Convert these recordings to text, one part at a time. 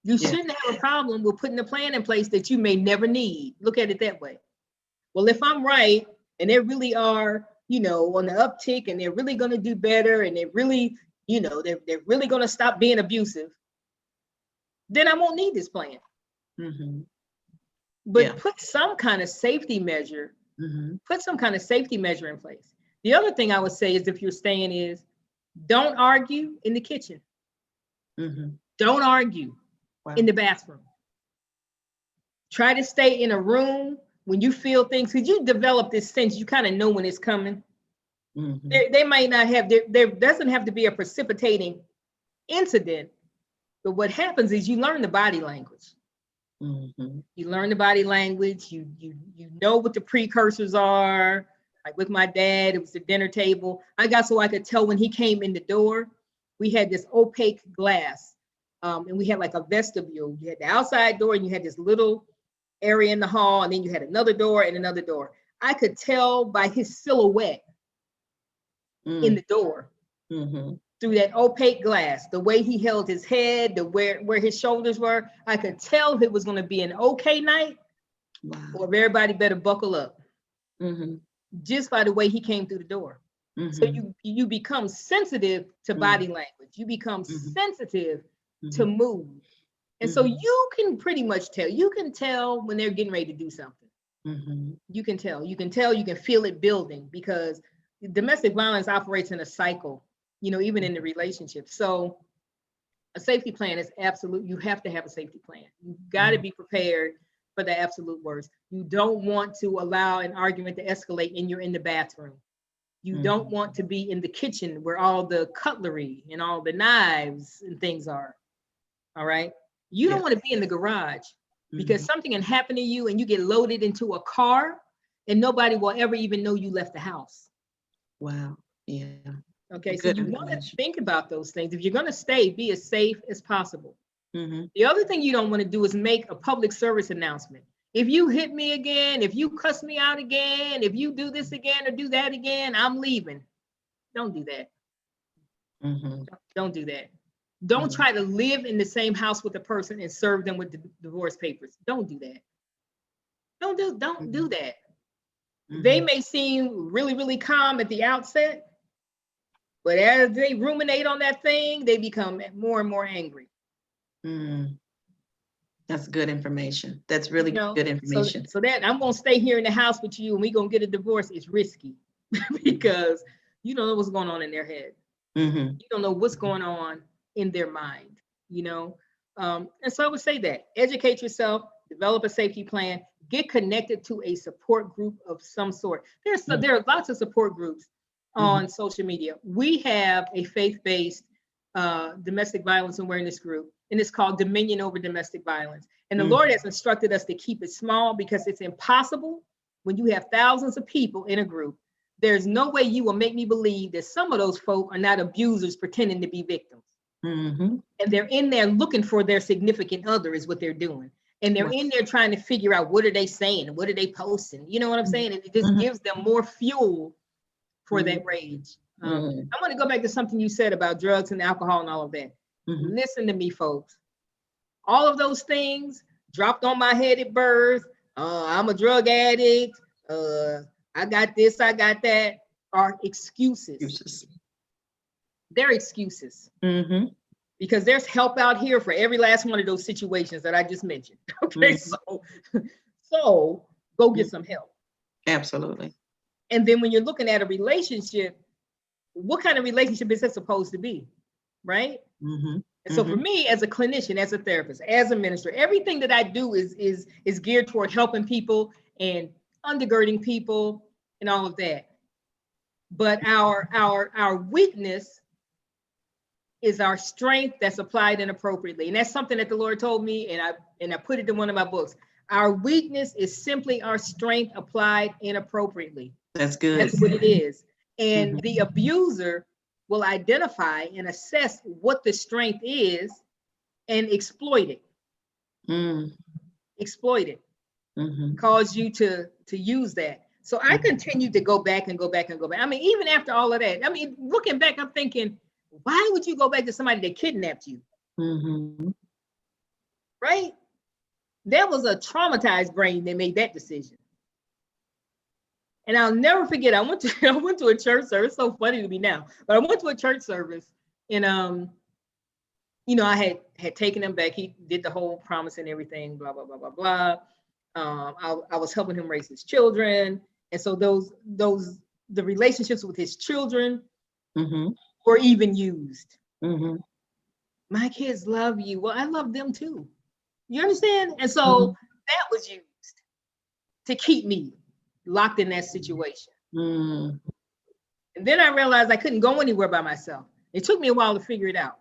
You shouldn't have a problem with putting a plan in place that you may never need. Look at it that way. Well, if I'm right and they really are, on the uptick and they're really going to do better and they're really, they're really going to stop being abusive, then I won't need this plan. But put some kind of safety measure, put some kind of safety measure in place. The other thing I would say is if you're staying is don't argue in the kitchen. Don't argue in the bathroom. Try to stay in a room when you feel things, because you develop this sense, you kind of know when it's coming. They might not have, there doesn't have to be a precipitating incident, but what happens is you learn the body language. You learn the body language, you know what the precursors are. Like with my dad, it was the dinner table. I got so I could tell when he came in the door. We had this opaque glass, and we had like a vestibule. You had the outside door and you had this little area in the hall, and then you had another door and another door. I could tell by his silhouette in the door through that opaque glass, the way he held his head, where his shoulders were. I could tell it was going to be an okay night, or everybody better buckle up, just by the way he came through the door. So you become sensitive to body language. You become sensitive to mood. And so you can pretty much tell. You can tell when they're getting ready to do something. You can tell. You can feel it building, because domestic violence operates in a cycle, even in the relationship. So a safety plan is absolute. You have to have a safety plan. You've got to be prepared for the absolute worst. You don't want to allow an argument to escalate and you're in the bathroom. You don't want to be in the kitchen where all the cutlery and all the knives and things are. All right. You don't want to be in the garage, because something can happen to you and you get loaded into a car and nobody will ever even know you left the house. Wow. Yeah. Okay. So you want to think about those things. If you're going to stay, be as safe as possible. The other thing you don't want to do is make a public service announcement. If you hit me again, if you cuss me out again, if you do this again or do that again, I'm leaving. Don't do that. Don't do that. Don't try to live in the same house with a person and serve them with the divorce papers. Don't do that. Don't do that. They may seem really, really calm at the outset, but as they ruminate on that thing, they become more and more angry. That's good information. That's really good information. So that I'm going to stay here in the house with you and we're going to get a divorce is risky because you don't know what's going on in their head. You don't know what's going on in their mind, and so I would say that educate yourself, develop a safety plan, get connected to a support group of some sort. There are lots of support groups on social media. We have a faith-based domestic violence awareness group, and it's called Dominion Over Domestic Violence. And the Lord has instructed us to keep it small because it's impossible when you have thousands of people in a group. There's no way you will make me believe that some of those folk are not abusers pretending to be victims. And they're in there looking for their significant other is what they're doing. And they're in there trying to figure out what are they saying and what are they posting. You know what I'm saying? And it just gives them more fuel for that rage. I want to go back to something you said about drugs and alcohol and all of that. Listen to me, folks. All of those things dropped on my head at birth. I'm a drug addict. I got this, I got that, are excuses. They're excuses. Because there's help out here for every last one of those situations that I just mentioned. Okay, so go get some help. Absolutely. And then when you're looking at a relationship, what kind of relationship is it supposed to be, right? And so for me, as a clinician, as a therapist, as a minister, everything that I do is geared toward helping people and undergirding people and all of that. But our weakness is our strength that's applied inappropriately. And that's something that the Lord told me, and I put it in one of my books. Our weakness is simply our strength applied inappropriately. That's good. That's what it is. And the abuser will identify and assess what the strength is and exploit it. Exploit it. Cause you to use that. So I continue to go back and go back and go back. I mean, even after all of that, I mean, looking back, I'm thinking, why would you go back to somebody that kidnapped you? right? That was a traumatized brain that made that decision. And I'll never forget, I went to a church service. It's so funny to me now, but I went to a church service, and I had taken him back. He did the whole promise and everything, blah blah blah blah blah. I was helping him raise his children, and so the relationships with his children were even used. My kids love you. Well, I love them too. You understand? And so that was used to keep me locked in that situation. And then I realized I couldn't go anywhere by myself. It took me a while to figure it out.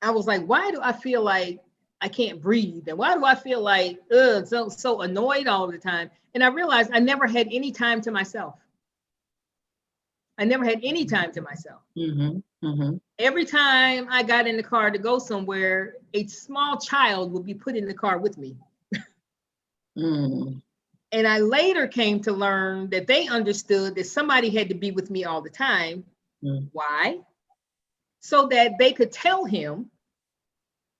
I was like, why do I feel like I can't breathe? And why do I feel like so annoyed all the time? And I realized I never had any time to myself. I never had any time to myself. Every time I got in the car to go somewhere, a small child would be put in the car with me. And I later came to learn that they understood that somebody had to be with me all the time. Why? So that they could tell him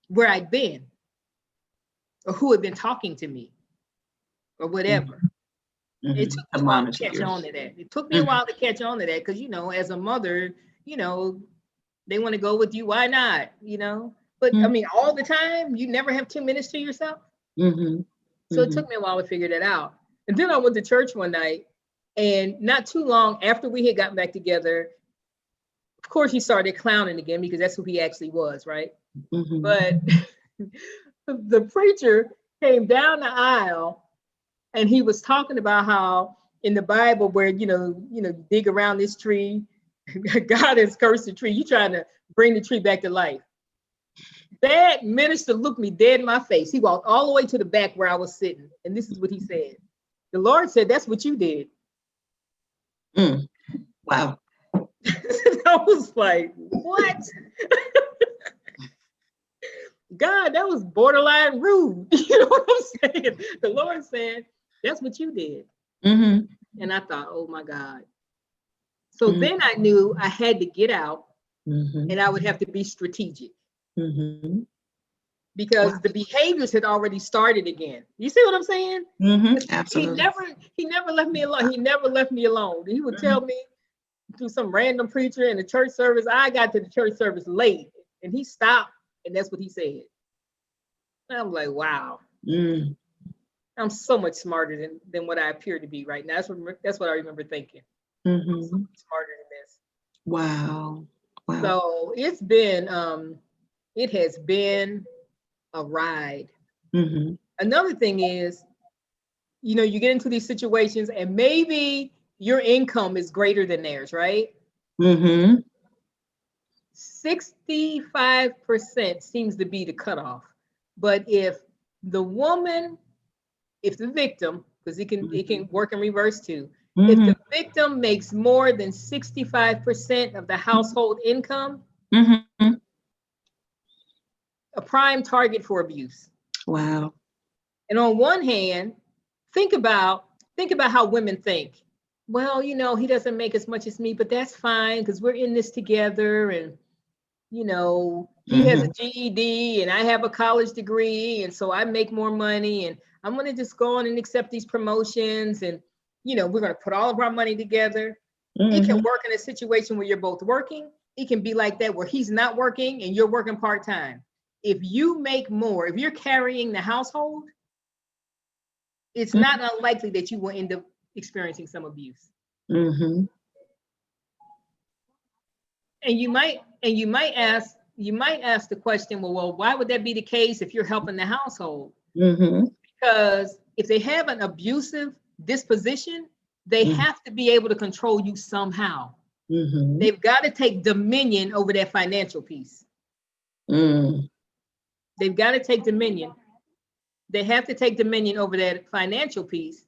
where I'd been or who had been talking to me or whatever. It took me a while to catch on to that. It took me a while to catch on to that because, as a mother, they want to go with you. Why not? But I mean, all the time, you never have 2 minutes to yourself. So it took me a while to figure that out. And then I went to church one night, and not too long after we had gotten back together, of course, he started clowning again because that's who he actually was, right? But the preacher came down the aisle, and he was talking about how in the Bible, where dig around this tree, God has cursed the tree. You trying to bring the tree back to life. That minister looked me dead in my face. He walked all the way to the back where I was sitting, and this is what he said. The Lord said, "That's what you did." Wow. I was like, what? God, that was borderline rude. You know what I'm saying? The Lord said, "That's what you did." And I thought, oh my God. So then I knew I had to get out, and I would have to be strategic. Because the behaviors had already started again. You see what I'm saying? Absolutely. He never left me alone. He never left me alone. He would tell me through some random preacher in the church service. I got to the church service late, and he stopped, and that's what he said. And I'm like, wow. I'm so much smarter than what I appear to be right now. That's what I remember thinking. I'm so much smarter than this. Wow. So it has been a ride. Another thing is, you get into these situations and maybe your income is greater than theirs, right? 65% seems to be the cutoff. But if the victim, because it can work in reverse too, if the victim makes more than 65% of the household income, a prime target for abuse. Wow. And on one hand, think about how women think. Well, he doesn't make as much as me, but that's fine because we're in this together, and he has a GED and I have a college degree, and so I make more money, and I'm going to just go on and accept these promotions, and we're going to put all of our money together. It can work in a situation where you're both working. It can be like that where he's not working and you're working part-time. If you make more, if you're carrying the household, it's not unlikely that you will end up experiencing some abuse. And you might ask the question, well, why would that be the case if you're helping the household? Because if they have an abusive disposition, they have to be able to control you somehow. They've got to take dominion over that financial piece. They've got to take dominion. They have to take dominion over that financial piece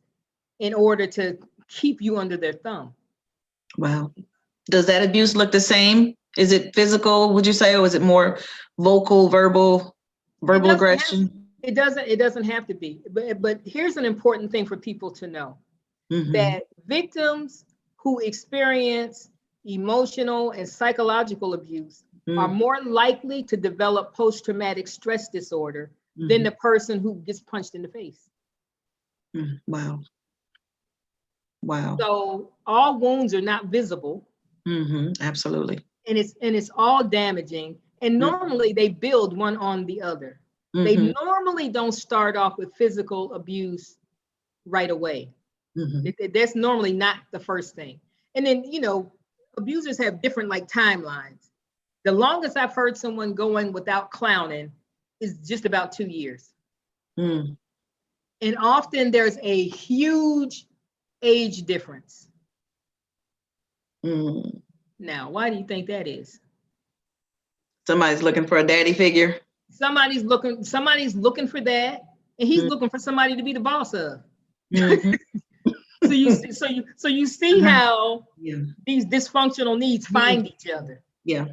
in order to keep you under their thumb. Wow. Does that abuse look the same? Is it physical, would you say, or is it more vocal, verbal aggression? It doesn't have to be. But here's an important thing for people to know. That victims who experience emotional and psychological abuse are more likely to develop post-traumatic stress disorder than the person who gets punched in the face. Wow. Wow. So all wounds are not visible. Absolutely. And it's all damaging. And normally they build one on the other. They normally don't start off with physical abuse right away. That's normally not the first thing. And then, you know, abusers have different like timelines. The longest I've heard someone going without clowning is just about 2 years. And often there's a huge age difference. Now, why do you think that is? Somebody's looking for a daddy figure. Somebody's looking for that, and he's looking for somebody to be the boss of. So you see how these dysfunctional needs find each other. Wow.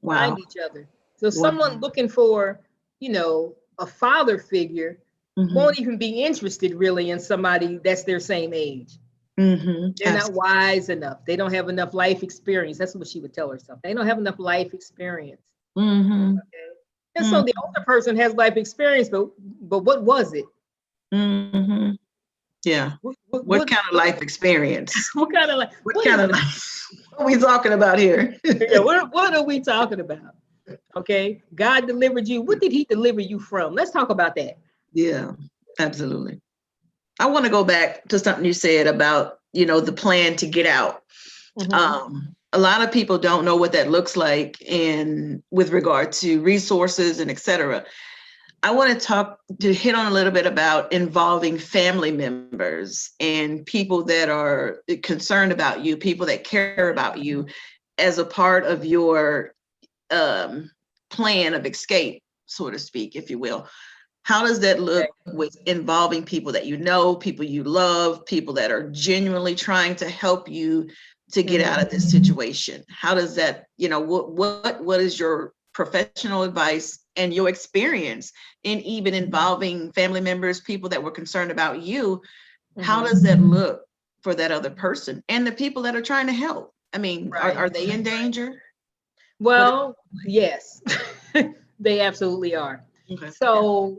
Find each other. So someone looking for, you know, a father figure won't even be interested really in somebody that's their same age. They're not wise enough. They don't have enough life experience. That's what she would tell herself. They don't have enough life experience. Okay? And so the older person has life experience, but what was it? Yeah. What kind of life experience? What kind of life? What are we talking about here? What are we talking about? Okay. God delivered you. What did he deliver you from? Let's talk about that. Yeah, absolutely. I want to go back to something you said about, you know, the plan to get out. A lot of people don't know what that looks like with regard to resources and et cetera. I want to hit on a little bit about involving family members and people that are concerned about you, people that care about you as a part of your plan of escape, so to speak, if you will. How does that look with involving people that you know, people you love, people that are genuinely trying to help you to get out of this situation? How does that, you know, what is your professional advice and your experience in even involving family members, people that were concerned about you? How does that look for that other person and the people that are trying to help? I mean, are they in danger? Well, yes, they absolutely are. Okay. So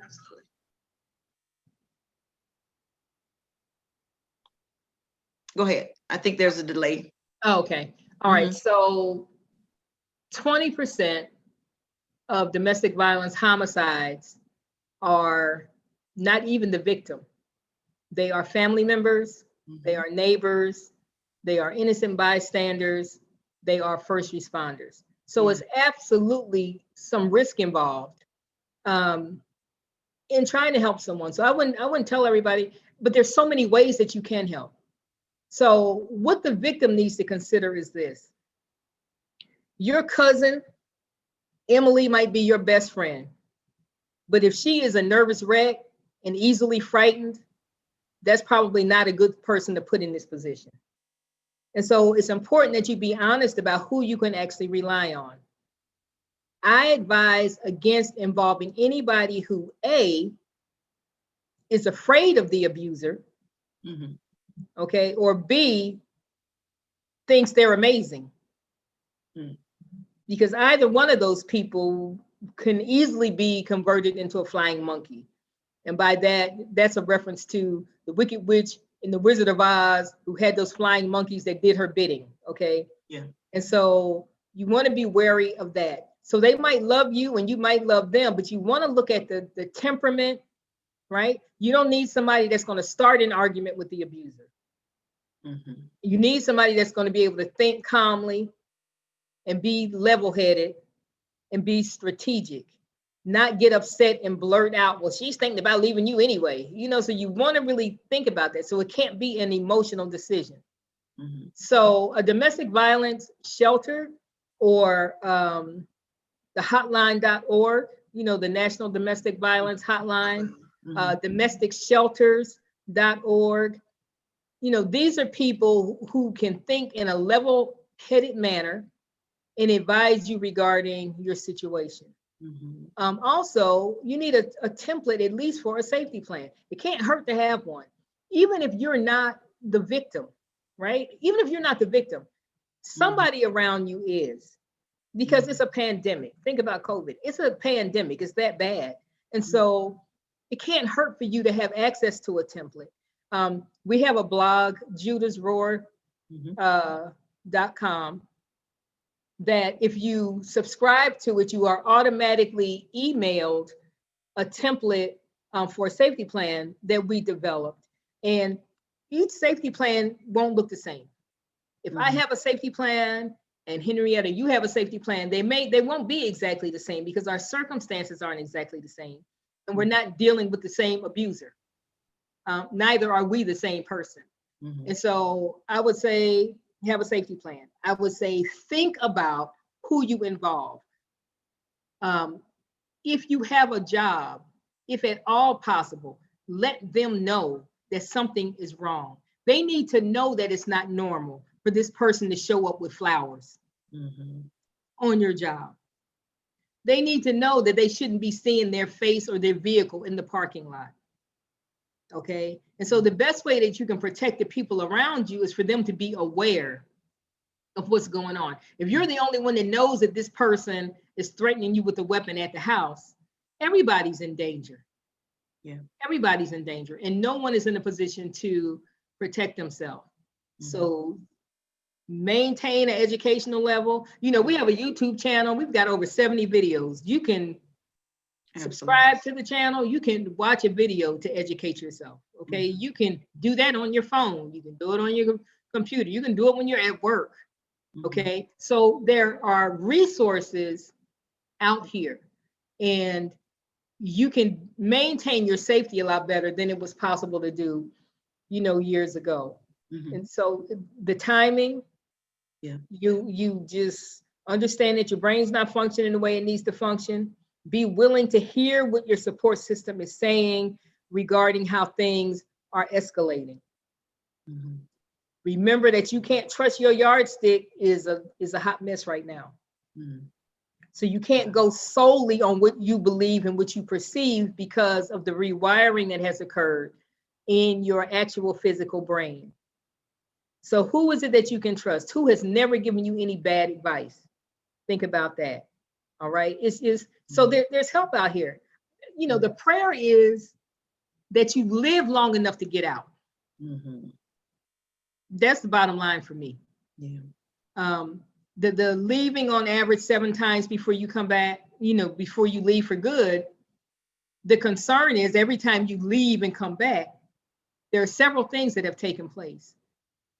go ahead. I think there's a delay. Okay. All right. So 20% of domestic violence homicides are not even the victim. They are family members, they are neighbors, they are innocent bystanders, they are first responders. So it's absolutely some risk involved in trying to help someone. So I wouldn't tell everybody, but there's so many ways that you can help. So what the victim needs to consider is this. Your cousin, Emily, might be your best friend, but if she is a nervous wreck and easily frightened, that's probably not a good person to put in this position. And so it's important that you be honest about who you can actually rely on. I advise against involving anybody who A, is afraid of the abuser, okay, or B, thinks they're amazing. Because either one of those people can easily be converted into a flying monkey. And by that, that's a reference to the Wicked Witch in the Wizard of Oz, who had those flying monkeys that did her bidding, okay? Yeah. And so you want to be wary of that. So they might love you and you might love them, but you want to look at the temperament, right? You don't need somebody that's going to start an argument with the abuser. You need somebody that's going to be able to think calmly and be level-headed and be strategic, not get upset and blurt out, well, she's thinking about leaving you anyway. You know, so you want to really think about that. So it can't be an emotional decision. So a domestic violence shelter or the hotline.org, you know, the National Domestic Violence Hotline, domesticshelters.org. You know, these are people who can think in a level-headed manner and advise you regarding your situation. Also, you need a template at least for a safety plan. It can't hurt to have one, even if you're not the victim, right? Even if you're not the victim, somebody around you is. because it's a pandemic. Think about COVID. It's a pandemic. It's that bad. And so it can't hurt for you to have access to a template. We have a blog, judasroar.com, that if you subscribe to it, you are automatically emailed a template for a safety plan that we developed. And each safety plan won't look the same. If I have a safety plan and Henrietta, you have a safety plan, they won't be exactly the same because our circumstances aren't exactly the same. And we're not dealing with the same abuser. Neither are we the same person. And so I would say, have a safety plan. I would say, think about who you involve. If you have a job, if at all possible, let them know that something is wrong. They need to know that it's not normal for this person to show up with flowers on your job. They need to know that they shouldn't be seeing their face or their vehicle in the parking lot. Okay. And so the best way that you can protect the people around you is for them to be aware of what's going on. If you're the only one that knows that this person is threatening you with a weapon at the house, everybody's in danger. Yeah. Everybody's in danger, and no one is in a position to protect themselves. So maintain an educational level. You know, we have a YouTube channel. We've got over 70 videos. You can subscribe to the channel. You can watch a video to educate yourself. Okay. You can do that on your phone. You can do it on your computer. You can do it when you're at work. Okay. So there are resources out here, and you can maintain your safety a lot better than it was possible to do, you know, years ago. And so the timing, you just understand that your brain's not functioning the way it needs to function. Be willing to hear what your support system is saying regarding how things are escalating. Remember that you can't trust your yardstick is a hot mess right now. So you can't go solely on what you believe and what you perceive because of the rewiring that has occurred in your actual physical brain. So who is it that you can trust? Who has never given you any bad advice? Think about that. All right. So there's help out here. You know, the prayer is that you live long enough to get out. That's the bottom line for me. The leaving on average 7 times before you come back, you know, before you leave for good. The concern is every time you leave and come back, there are several things that have taken place.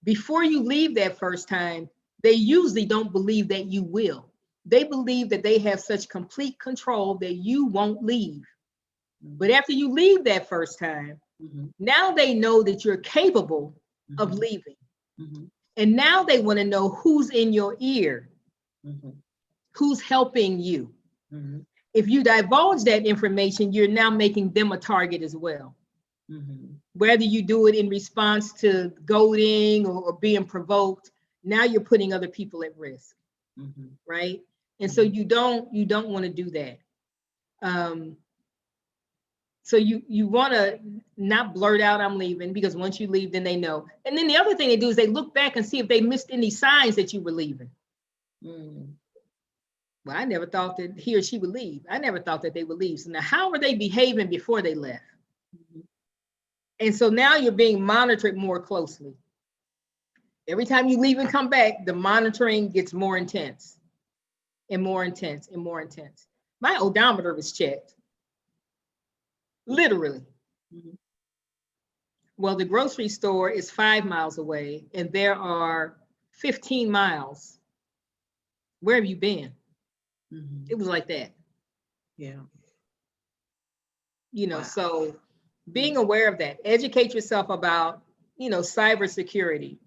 Before you leave that first time, they usually don't believe that you will. They believe that they have such complete control that you won't leave. But after you leave that first time, now they know that you're capable of leaving. And now they want to know who's in your ear, who's helping you. If you divulge that information, you're now making them a target as well. Whether you do it in response to goading or being provoked, now you're putting other people at risk, right? And so you don't want to do that. So you want to not blurt out, I'm leaving, because once you leave, then they know. And then the other thing they do is they look back and see if they missed any signs that you were leaving. Well, I never thought that he or she would leave. I never thought that they would leave. So now how were they behaving before they left? And so now you're being monitored more closely. Every time you leave and come back, the monitoring gets more intense and more intense and more intense. My odometer was checked. Literally. Well, the grocery store is 5 miles away and there are 15 miles. Where have you been? It was like that. You know, so being aware of that, educate yourself about, you know, cybersecurity.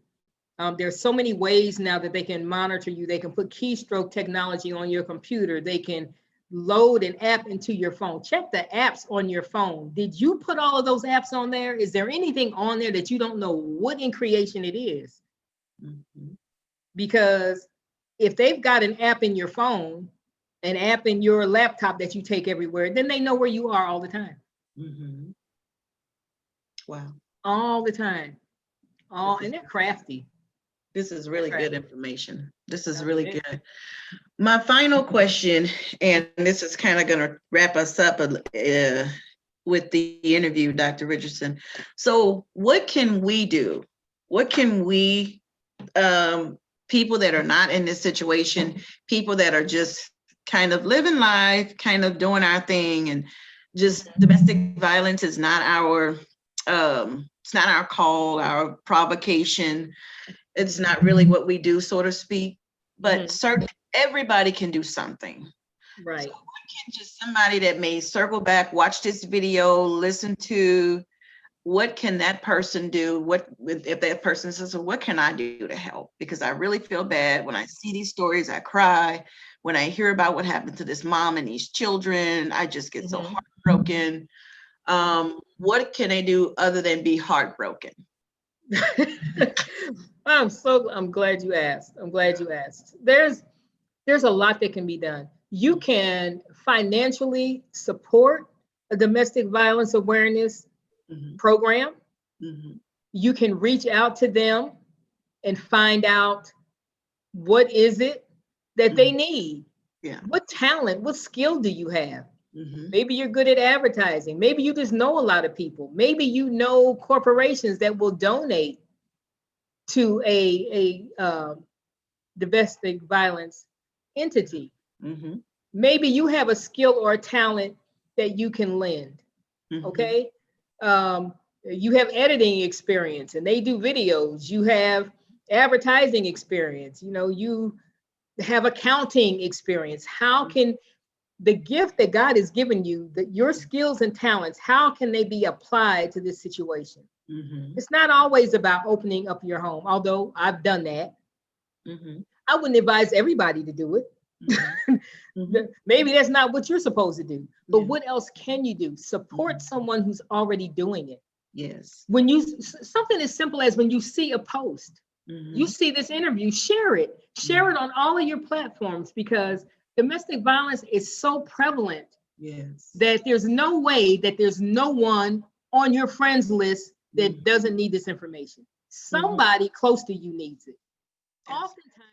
There's so many ways now that they can monitor you. They can put keystroke technology on your computer. They can load an app into your phone. Check the apps on your phone. Did you put all of those apps on there? Is there anything on there that you don't know what in creation it is? Because if they've got an app in your phone, an app in your laptop that you take everywhere, then they know where you are all the time. All the time. And they're crafty. This is really good information. This is really good. My final question, and this is kind of going to wrap us up with the interview, Dr. Richardson. So what can we do? What can we, people that are not in this situation, people that are just kind of living life, kind of doing our thing, and just domestic violence is not our, it's not our call, our provocation. It's not really what we do, so to speak, but certainly everybody can do something. Right. So what can just somebody that may circle back, watch this video, listen to, what can that person do? What if that person says, well, what can I do to help? Because I really feel bad when I see these stories, I cry. When I hear about what happened to this mom and these children, I just get so heartbroken. What can they do other than be heartbroken? I'm glad you asked. I'm glad you asked. There's a lot that can be done. You can financially support a domestic violence awareness program. You can reach out to them and find out what is it that they need. Yeah. What talent, what skill do you have? Maybe you're good at advertising. Maybe you just know a lot of people. Maybe you know corporations that will donate to a domestic violence entity. Maybe you have a skill or a talent that you can lend. Okay. You have editing experience and they do videos. You have advertising experience. You know, you have accounting experience. How can the gift that God has given you, that your skills and talents, how can they be applied to this situation? It's not always about opening up your home, although I've done that. I wouldn't advise everybody to do it. Maybe that's not what you're supposed to do. But what else can you do? Support someone who's already doing it. Yes. When you, something as simple as when you see a post, you see this interview, share it. Share it on all of your platforms, because domestic violence is so prevalent that there's no way that there's no one on your friends list that doesn't need this information. Somebody close to you needs it. Oftentimes